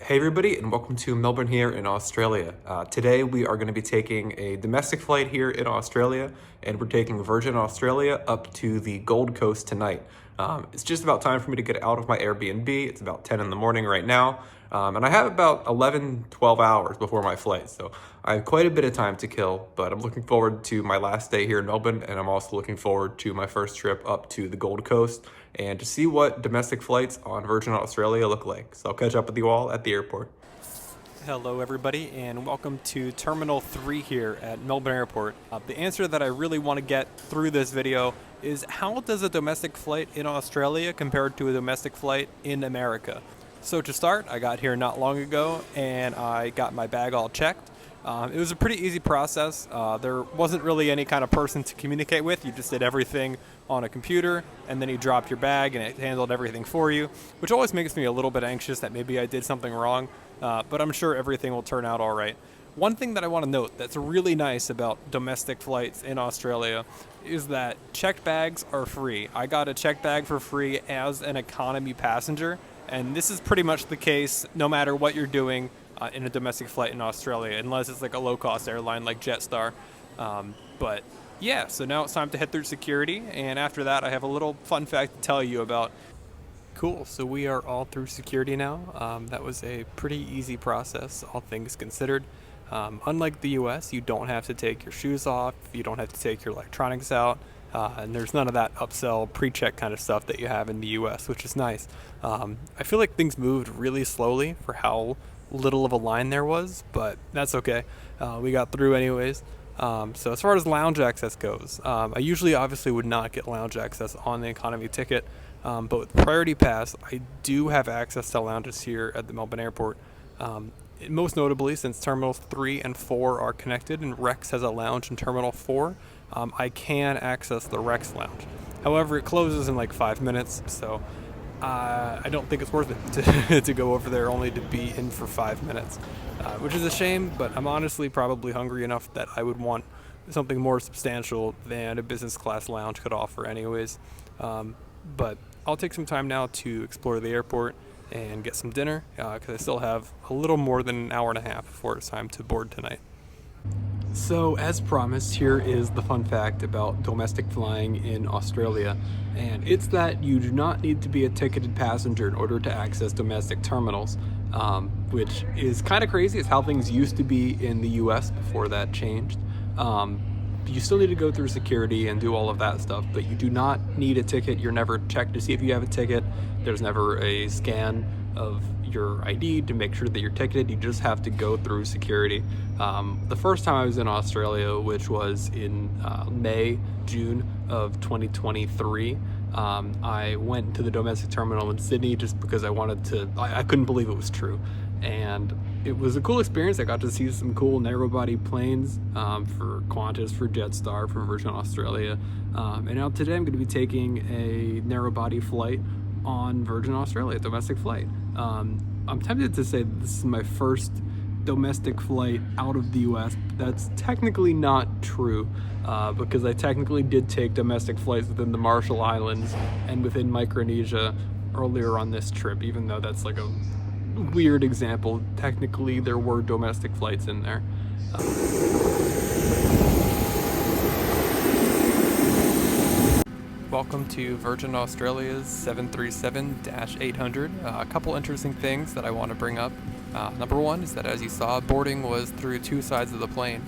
Hey everybody, and welcome to Melbourne here in Australia. Today we are going to be taking a domestic flight here in Australia, and we're taking Virgin Australia up to the Gold Coast tonight. It's just about time for me to get out of my Airbnb. It's about 10 in the morning right now, and I have about 12 hours before my flight, so I have quite a bit of time to kill, but I'm looking forward to my last day here in Melbourne, and I'm also looking forward to my first trip up to the Gold Coast and to see what domestic flights on Virgin Australia look like. So I'll catch up with you all at the airport. Hello everybody, and welcome to Terminal 3 here at Melbourne Airport. The answer that I really want to get through this video is, how does a domestic flight in Australia compare to a domestic flight in America? So to start, I got here not long ago and I got my bag all checked. It was a pretty easy process. There wasn't really any kind of person to communicate with. You just did everything on a computer, and then you dropped your bag and it handled everything for you, which always makes me a little bit anxious that maybe I did something wrong, but I'm sure everything will turn out all right. One thing that I want to note that's really nice about domestic flights in Australia is that checked bags are free. I got a checked bag for free as an economy passenger, and this is pretty much the case no matter what you're doing in a domestic flight in Australia, unless it's like a low-cost airline like Jetstar. But yeah, so now it's time to head through security, and after that I have a little fun fact to tell you about. Cool, so we are all through security now. That was a pretty easy process, all things considered. Unlike the US, you don't have to take your shoes off, you don't have to take your electronics out, and there's none of that upsell pre-check kind of stuff that you have in the US, which is nice. I feel like things moved really slowly for how little of a line there was, but that's okay. We got through anyways. So as far as lounge access goes, I usually obviously would not get lounge access on the economy ticket, but with Priority Pass, I do have access to lounges here at the Melbourne Airport. Most notably, since Terminals 3 and 4 are connected and Rex has a lounge in Terminal 4, I can access the Rex lounge. However, it closes in like 5 minutes, so I don't think it's worth it to go over there only to be in for 5 minutes, which is a shame, but I'm honestly probably hungry enough that I would want something more substantial than a business class lounge could offer anyways. But I'll take some time now to explore the airport and get some dinner, because I still have a little more than an hour and a half before it's time to board tonight. So, as promised, here is the fun fact about domestic flying in Australia, and it's that you do not need to be a ticketed passenger in order to access domestic terminals, which is kind of crazy. It's how things used to be in the US before that changed. You still need to go through security and do all of that stuff, but you do not need a ticket. You're never checked to see if you have a ticket. There's never a scan of your ID to make sure that you're ticketed. You just have to go through security. The first time I was in Australia, which was in June of 2023, I went to the domestic terminal in Sydney just because I couldn't believe it was true. And it was a cool experience. I got to see some cool narrow-body planes for Qantas, for Jetstar, for Virgin Australia. And now today I'm going to be taking a narrow-body flight on Virgin Australia, domestic flight. I'm tempted to say this is my first domestic flight out of the US. That's technically not true, because I technically did take domestic flights within the Marshall Islands and within Micronesia earlier on this trip, even though that's like a weird example. Technically there were domestic flights in there. Welcome to Virgin Australia's 737-800. A couple interesting things that I want to bring up. Number one is that, as you saw, boarding was through two sides of the plane.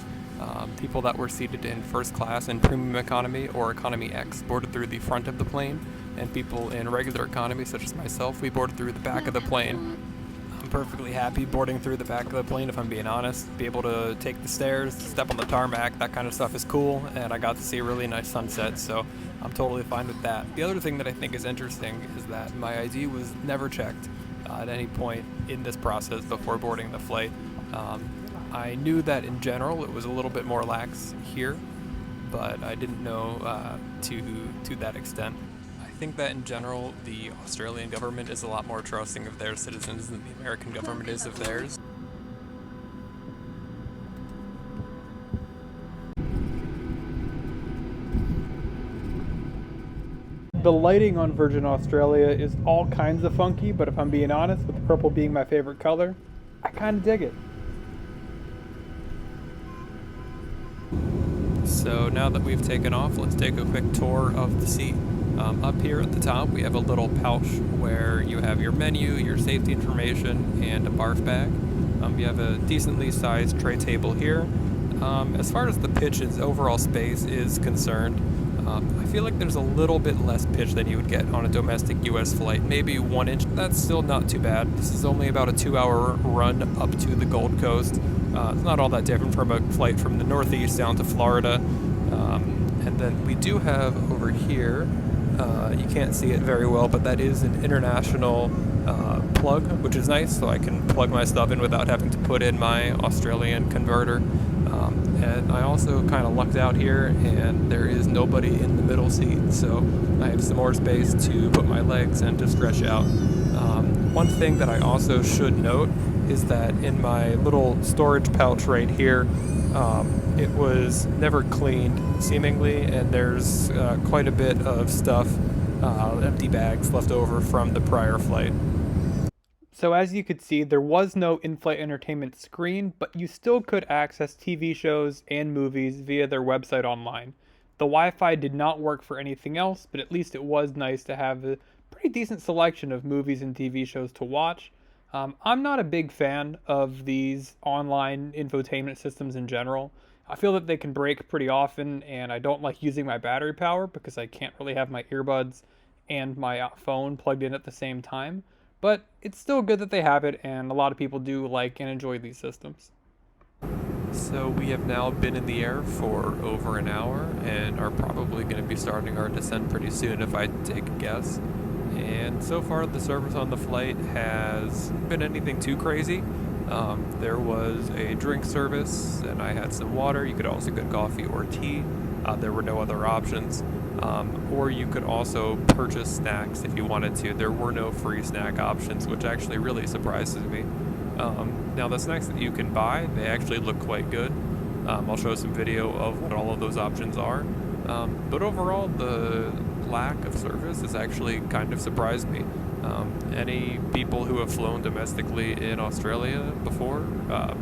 People that were seated in first class and premium economy or economy X boarded through the front of the plane, and people in regular economy, such as myself, we boarded through the back of the plane. I'm perfectly happy boarding through the back of the plane, if I'm being honest. Be able to take the stairs, step on the tarmac, that kind of stuff is cool, and I got to see a really nice sunset, so I'm totally fine with that. The other thing that I think is interesting is that my ID was never checked at any point in this process before boarding the flight. I knew that in general it was a little bit more lax here, but I didn't know to that extent. I think that in general, the Australian government is a lot more trusting of their citizens than the American government is of theirs. The lighting on Virgin Australia is all kinds of funky, but if I'm being honest, with purple being my favorite color, I kind of dig it. So now that we've taken off, let's take a quick tour of the seat. Up here at the top, we have a little pouch where you have your menu, your safety information, and a barf bag. You have a decently sized tray table here. As far as the pitch's overall space is concerned, I feel like there's a little bit less pitch than you would get on a domestic US flight, maybe 1 inch. That's still not too bad. This is only about a 2-hour run up to the Gold Coast. It's not all that different from a flight from the Northeast down to Florida. And then we do have over here, you can't see it very well, but that is an international plug, which is nice, so I can plug my stuff in without having to put in my Australian converter. And I also kind of lucked out here, and there is nobody in the middle seat, so I have some more space to put my legs and to stretch out. One thing that I also should note is that in my little storage pouch right here, it was never cleaned, seemingly, and there's quite a bit of stuff, empty bags left over from the prior flight. So as you could see, there was no in-flight entertainment screen, but you still could access TV shows and movies via their website online. The Wi-Fi did not work for anything else, but at least it was nice to have a pretty decent selection of movies and TV shows to watch. I'm not a big fan of these online infotainment systems in general. I feel that they can break pretty often, and I don't like using my battery power because I can't really have my earbuds and my phone plugged in at the same time. But it's still good that they have it, and a lot of people do like and enjoy these systems. So we have now been in the air for over an hour and are probably going to be starting our descent pretty soon if I take a guess. And so far the service on the flight has been anything too crazy. There was a drink service and I had some water. You could also get coffee or tea. There were no other options. Or you could also purchase snacks if you wanted to. There were no free snack options, which actually really surprises me. Now the snacks that you can buy, they actually look quite good. I'll show some video of what all of those options are. But overall, the lack of service has actually kind of surprised me. Any people who have flown domestically in Australia before,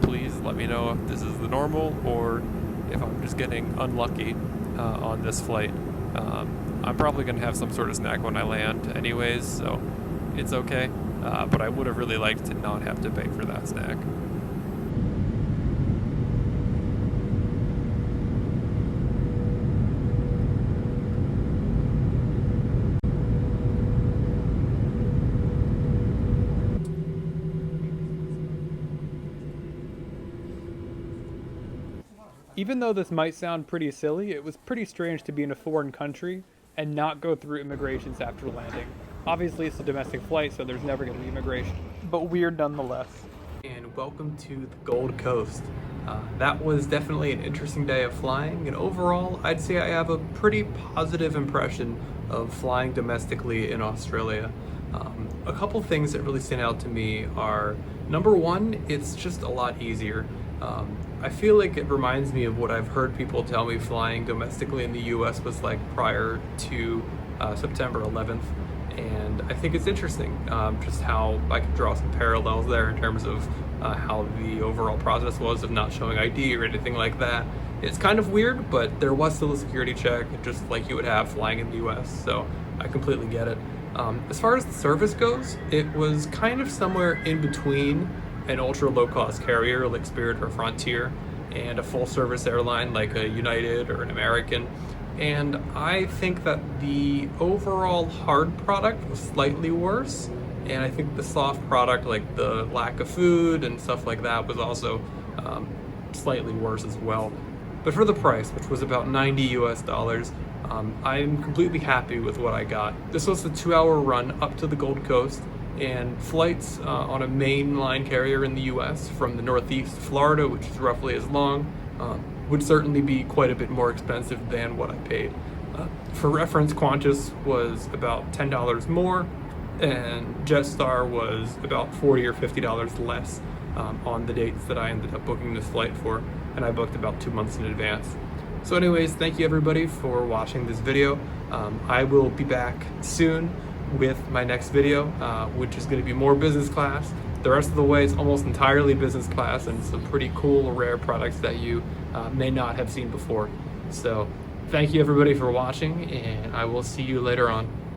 please let me know if this is the normal or if I'm just getting unlucky on this flight. I'm probably going to have some sort of snack when I land anyways, so it's okay. But I would have really liked to not have to pay for that snack. Even though this might sound pretty silly, it was pretty strange to be in a foreign country and not go through immigrations after landing. Obviously it's a domestic flight, so there's never going to be immigration, but weird nonetheless. And welcome to the Gold Coast. That was definitely an interesting day of flying, and overall I'd say I have a pretty positive impression of flying domestically in Australia. A couple things that really stand out to me are, number one, it's just a lot easier. I feel like it reminds me of what I've heard people tell me flying domestically in the US was like prior to September 11th. And I think it's interesting just how I could draw some parallels there in terms of how the overall process was of not showing ID or anything like that. It's kind of weird, but there was still a security check, just like you would have flying in the US, so I completely get it. As far as the service goes, it was kind of somewhere in between an ultra low-cost carrier like Spirit or Frontier and a full-service airline like a United or an American. And I think that the overall hard product was slightly worse, and I think the soft product, like the lack of food and stuff like that, was also slightly worse as well. But for the price, which was about $90 US, I'm completely happy with what I got. This was a 2-hour run up to the Gold Coast, and flights on a mainline carrier in the US from the Northeast to Florida, which is roughly as long, would certainly be quite a bit more expensive than what I paid. For reference, Qantas was about $10 more, and Jetstar was about $40 or $50 less on the dates that I ended up booking this flight for, and I booked about 2 months in advance. So anyways, thank you everybody for watching this video. I will be back soon with my next video, which is going to be more business class. The rest of the way it's almost entirely business class and some pretty cool, rare products that you may not have seen before. So thank you everybody for watching, and I will see you later on.